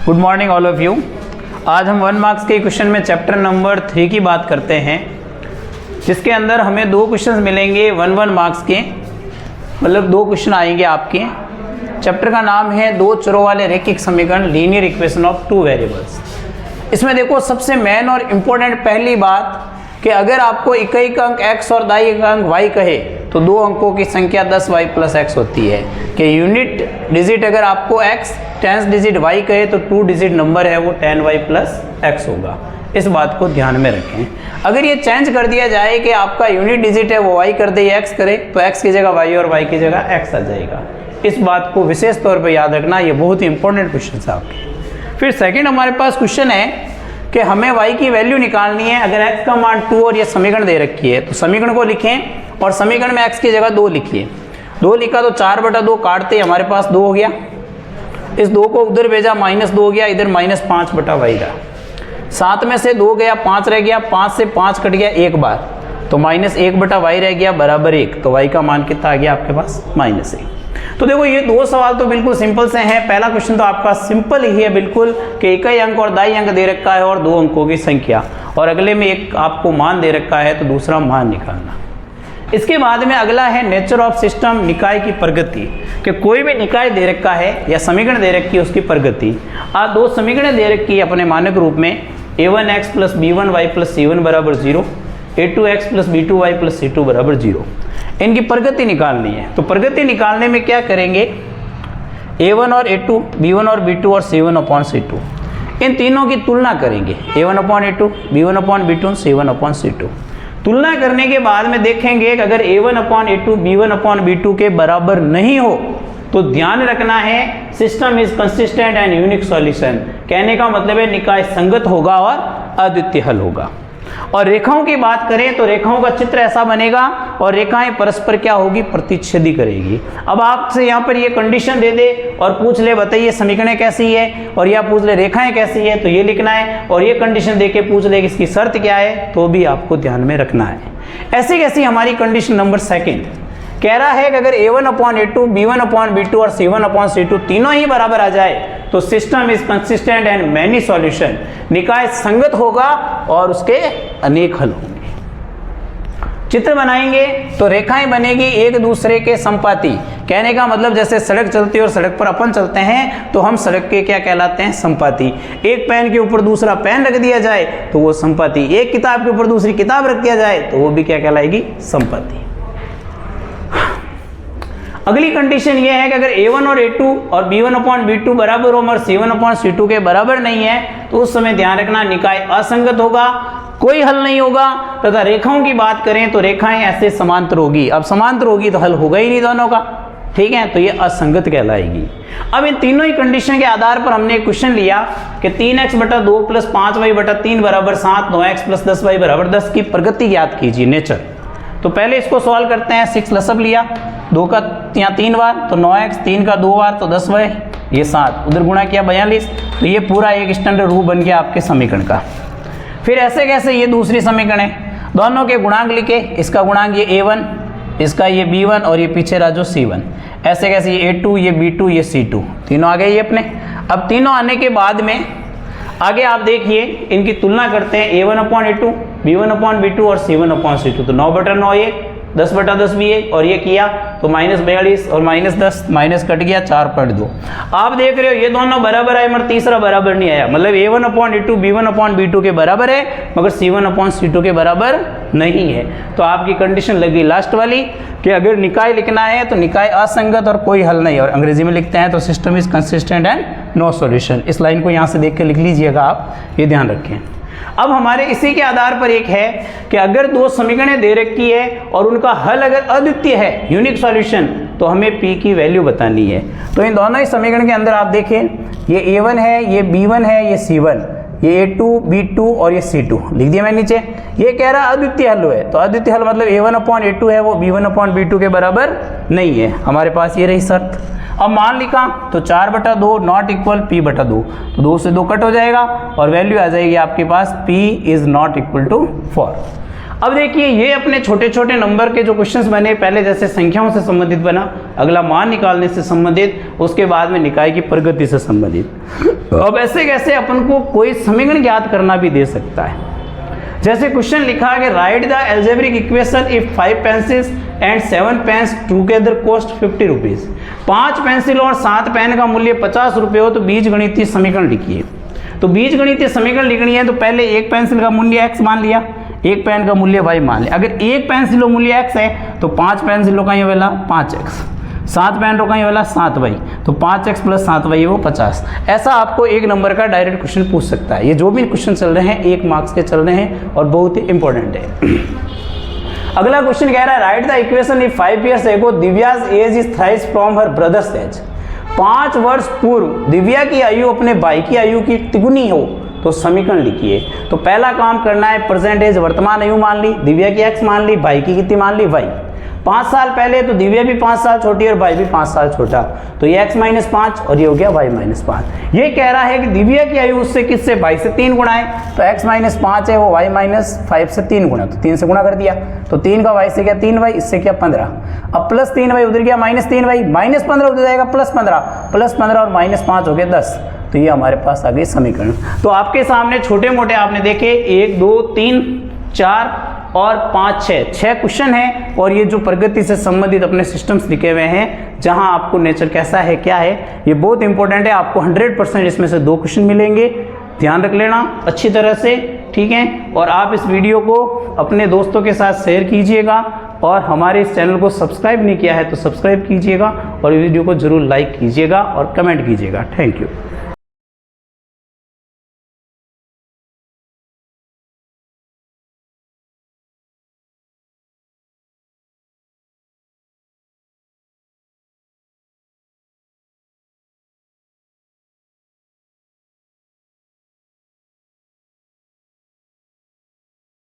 Good morning all of you. आज हम 1 marks के क्वेश्चन में चैप्टर नंबर 3 की बात करते हैं, जिसके अंदर हमें 2 क्वेश्चंस मिलेंगे 1 मार्क्स के, मतलब 2 क्वेश्चन आएंगे आपके। चैप्टर का नाम है 2 चरों वाले रैखिक समीकरण, लीनियर इक्वेशन ऑफ 2 वेरिएबल्स। इसमें देखो सबसे मेन और इम्पोर्टेंट पहली बात कि अगर आपको इकाई का अंक x और दाई का अंक y कहे तो 2 अंकों की संख्या 10y प्लस x होती है। कि यूनिट डिजिट अगर आपको x 10th डिजिट y कहे तो 2 डिजिट नंबर है वो 10y प्लस x होगा। इस बात को ध्यान में रखें। अगर ये चेंज कर दिया जाए कि आपका यूनिट डिजिट है वो y कर दे या x करे तो x की जगह y और y की जगह x आ जाएगा। इस बात को विशेष तौर पर याद रखना, ये बहुत ही इंपॉर्टेंट क्वेश्चन है आपके। फिर सेकेंड हमारे पास क्वेश्चन है कि हमें y की वैल्यू निकालनी है। अगर x का मान 2 और ये समीकरण दे रखी है तो समीकरण को लिखें और समीकरण में x की जगह 2 लिखिए। 2 लिखा तो 4/2 काटते हमारे पास 2 हो गया। इस 2 को उधर भेजा -2 हो गया, इधर -5/y रहा। 7 में से 2 गया 5 रह गया, 5 से 5 कट गया एक बार तो -1/y रह गया बराबर 1। तो y का मान कितना आ गया आपके पास -1। तो देखो ये 2 सवाल तो बिल्कुल सिंपल से हैं। पहला क्वेश्चन तो आपका सिंपल ही है बिल्कुल कि इकाई अंक और दाई अंक दे रखा है और 2 अंकों की संख्या, और अगले में एक आपको मान दे रखा है तो दूसरा मान निकालना। इसके बाद में अगला है नेचर ऑफ सिस्टम, निकाय की प्रगति। कि कोई भी निकाय दे रखा है या समीकरण दे रखी है उसकी प्रगति। आप 2 समीकरण दे रखी है अपने मानक रूप में, a1x plus b1y plus c1 बराबर 0, a2x plus b2y plus c2 बराबर 0। इनकी प्रगति निकालनी है। तो प्रगति निकालने में क्या करेंगे, a1 और a2, b1 और b2 और c1 अपॉन c2, इन तीनों की तुलना करेंगे। a1 upon a2, b1 upon b2, c1 upon c2। तुलना करने के बाद में देखेंगे कि अगर a1 upon a2 b1 upon b2 के बराबर नहीं हो तो ध्यान रखना है system is consistent and unique solution. कहने का मतलब है निकाय संगत होगा और अद्वितीय हल होगा। और रेखाओं की बात करें तो रेखाओं का चित्र ऐसा बनेगा और रेखाएं परस्पर क्या होगी, प्रतिच्छेदी करेगी। अब आपसे यहाँ पर ये कंडीशन दे दे और पूछ ले बताइए समीकरण कैसी है, और या पूछ ले रेखाएं कैसी है तो ये लिखना है, और ये कंडीशन दे के पूछ ले कि इसकी शर्त क्या है तो भी आपको ध्यान में रखना है। ऐसी कैसी हमारी कंडीशन नंबर 2 कह रहा है कि अगर a1 upon a2, b1 upon b2 और c1 अपॉन c2 तीनों ही बराबर आ जाए तो system is consistent and many solution, निकाय संगत होगा और उसके अनेक हल होंगे। चित्र बनाएंगे तो रेखाएं बनेगी एक दूसरे के संपाती। कहने का मतलब जैसे सड़क चलती है और सड़क पर अपन चलते हैं तो हम सड़क के क्या कहलाते हैं, संपाती। एक पेन के ऊपर दूसरा पेन रख दिया जाए तो वो संपाती, एक किताब के ऊपर दूसरी किताब रख दिया जाए तो वो भी क्या कहलाएगी, संपाती। अगली कंडीशन ये है कि अगर a1 और a2 और b1 अपॉन b2 बराबर हो और c1 अपॉन c2 के बराबर नहीं है तो उस समय ध्यान रखना निकाय असंगत होगा, कोई हल नहीं होगा। तथा रेखाओं की बात करें तो रेखाएं ऐसे समांतर होगी। अब समांतर होगी तो हल होगा ही नहीं दोनों का, ठीक है, तो ये असंगत कहलाएगी। अब इन तीनों ही कंडीशन के आधार पर हमने एक क्वेश्चन लिया कि 3x/2 प्लस 5y/3 बराबर 7, 9x प्लस 10y बराबर 10 की प्रगति ज्ञात कीजिए, नेचर। तो पहले इसको सॉल्व करते हैं। 6 लसब लिया, 2 का यहाँ 3 बार तो 9x, 3 का 2 बार तो 10y, ये 7, उधर गुणा किया 42, तो ये पूरा एक स्टैंडर्ड रूप बन गया आपके समीकरण का। फिर ऐसे कैसे ये दूसरी समीकरण है, दोनों के गुणांक लिखे, इसका गुणांक ये a1, इसका ये b1 और ये पीछे रहा जो c1। ऐसे कैसे ये a2, ये b2, ये c2, तीनों आ गए ये अपने। अब तीनों आने के बाद में आगे आप देखिए इनकी तुलना करते हैं, a1 upon a2, b1 upon b2 और c1 अपॉन c2। तो 9/9 ये, 10/10 भी है, और ये किया तो -42 और -10, माइनस कट गया 4/2। आप देख रहे हो ये दोनों बराबर आए मगर तीसरा बराबर नहीं आया, मतलब a1 upon a2 b1 upon b2 के बराबर है मगर c1 अपॉन c2 के बराबर नहीं है। तो आपकी कंडीशन लगी लास्ट वाली कि अगर निकाय लिखना है तो निकाय असंगत और कोई हल नहीं, और अंग्रेजी में लिखते हैं तो system is consistent and no solution. इस लाइन को यहाँ से देख के लिख लीजिएगा आप, ये ध्यान रखें। अब हमारे इसी के आधार पर एक है कि अगर 2 समीकरणें दे रखी है और उनका हल अगर अद्वितीय है, यूनिक सॉल्यूशन, तो हमें p की वैल्यू बतानी है। तो इन दोनों ही समीकरण के अंदर आप देखें, ये a1 है, ये b1 है, ये c1, ये a2, b2 और ये c2 लिख दिया मैंने नीचे। ये कह रहा है अद्वितीय हल है, तो अद्वितीय हल मतलब a1 अपॉन a2 है वो b1 अपॉन b2 के बराबर नहीं है। हमारे पास ये रही शर्त। अब मान लिखा तो 4/2 नॉट इक्वल p/2, तो 2 से 2 कट हो जाएगा और वैल्यू आ जाएगी आपके पास p is not equal to 4। अब देखिए ये अपने छोटे छोटे नंबर के जो क्वेश्चंस बने, पहले जैसे संख्याओं से संबंधित बना, अगला मान निकालने से संबंधित, उसके बाद में निकाय की प्रगति से संबंधित। अब ऐसे कैसे अपन को कोई समीकरण ज्ञात करना भी दे सकता है। जैसे क्वेश्चन लिखा है कि write the algebraic equation if 5 pencils and 7 pens together cost 50 rupees. 5 pencil और 7 पेन का मूल्य 50 रुपये हो तो बीजगणितीय समीकरण लिखिए। तो बीजगणितीय समीकरण लिखनी है तो पहले एक पेंसिल का मूल्य x मान लिया, एक पेन का मूल्य y मान लिया। अगर एक पेंसिलों मूल्य x है तो 5 पेंसिलों का ये वाला 5x, 7 पेन का ये वाला 7y, तो 5x प्लस 7y वो 50। ऐसा आपको एक नंबर का डायरेक्ट क्वेश्चन पूछ सकता है। ये जो भी क्वेश्चन चल रहे हैं 1 मार्क्स के चल रहे हैं और बहुत ही इंपॉर्टेंट है। अगला क्वेश्चन कह रहा है write the equation if 5 years ago Divya's age is thrice from her brother's age. 5 वर्ष पूर्व दिव्या की आयु अपने भाई की आयु की तिगुनी हो तो समीकरण लिखिए। तो पहला काम करना है, परसेंटेज वर्तमान आयु मान ली, दिव्या की x मान ली, भाई की कितनी मान ली y। 5 साल पहले तो दिव्या भी 5 साल छोटी और भाई भी 5 साल छोटा, तो ये x - 5 और ये हो गया y - 5। ये कह रहा है कि दिव्या की आयु उससे किससे, भाई से 3 गुना है, तो x - 5 है वो y - 5 से 3 गुना, तो 3 से गुना कर दिया, तो 3 का y से क्या 3y, इससे क्या 15। अब प्लस 3y उधर गया -3y, -15 उधर जाएगा +15 और -5 हो गया 10। तो ये हमारे पास आ गई समीकरण। तो आपके सामने छोटे मोटे आपने देखे 1 2 3 4 और 5 6 क्वेश्चन हैं, और ये जो प्रगति से संबंधित अपने सिस्टम्स लिखे हुए हैं जहां आपको नेचर कैसा है क्या है ये बहुत इंपॉर्टेंट है। आपको 100% इसमें से 2 क्वेश्चन मिलेंगे, ध्यान रख लेना अच्छी तरह से, ठीक है। और आप इस वीडियो को अपने दोस्तों के साथ शेयर कीजिएगा, और हमारे इस चैनल को सब्सक्राइब नहीं किया है तो सब्सक्राइब कीजिएगा, और वीडियो को जरूर लाइक कीजिएगा और कमेंट कीजिएगा। Thank you.